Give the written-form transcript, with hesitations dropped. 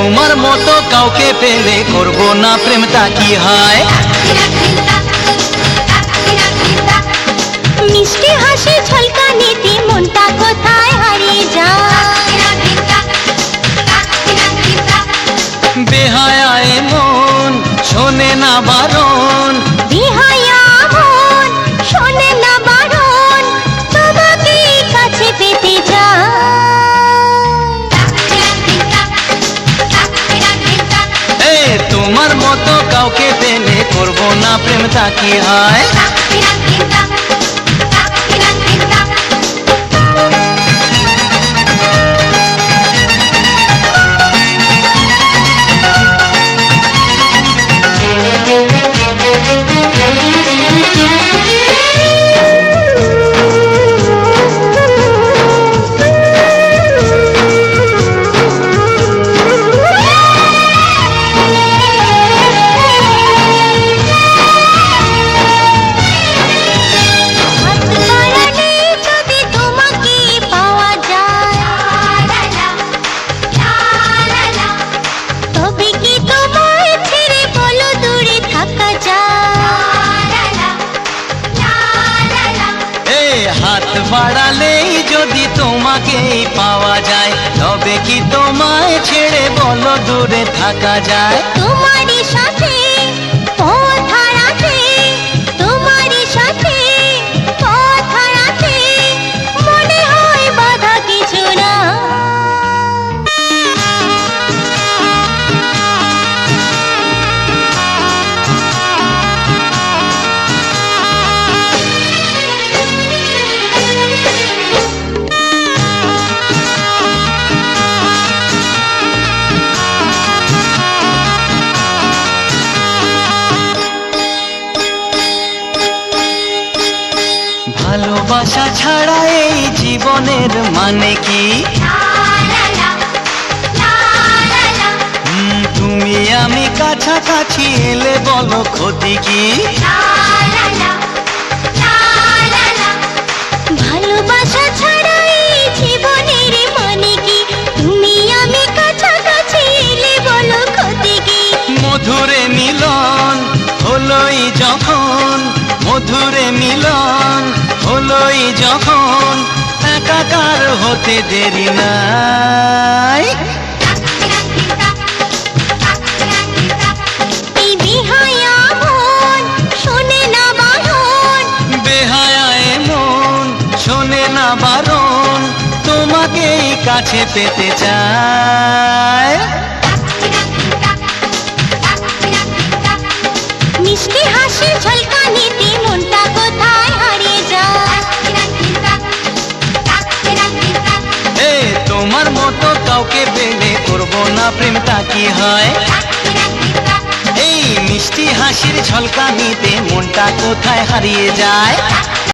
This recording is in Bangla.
তোমার মতো কাউকে পেলে করবো না প্রেমটা কি হয়। মিষ্টি হাসি ঝলকানিতে মনটা কোথায় হারিয়ে যায়। বেহায়ায় মন শোনে না বারণ, বেহায়া মন শোনে না বারণ, তোমাকে কাছে পেতে চাই। তোমার মতো কাউকে পেলে করবো না প্রেমটা কি হয়। হাত বাড়ালেই যদি তোমাকেই পাওয়া যায়, তবে কি তোমায় ছেড়ে বলো দূরে থাকা যায়। তোমারই সাথে পথ হারাতে, তোমারই সাথে পথ হারাতে মনে হয় বাধা কিছু না। ভালোবাসা ছাড়া এই জীবনের মানে কি। তুমি আমি কাছাকাছি এলে বলো ক্ষতি কি। ভালোবাসা ছাড়া এই জীবনের মানে কি, তুমি আমি কাছাকাছি এলে বলো ক্ষতি কি। মধুরে মিলন হলোই যখন, মধুরে মিলন হলোই যখন, একাকার হতে দেরি নাই। এই বেহায়া মন শোনে না বারণ, বেহায়ায় মন শোনে না বারণ, তোমাকেই কাছে পেতে চায়। মিষ্টি হাসি ঝলকানিতে মনটা কোথায় হারিয়ে যায়। তোমার মতো কাউকে পেলে করবো না প্রেমটা কি হয়। এই মিষ্টি হাসির ঝলকানিতে মনটা কোথায় হারিয়ে যায়।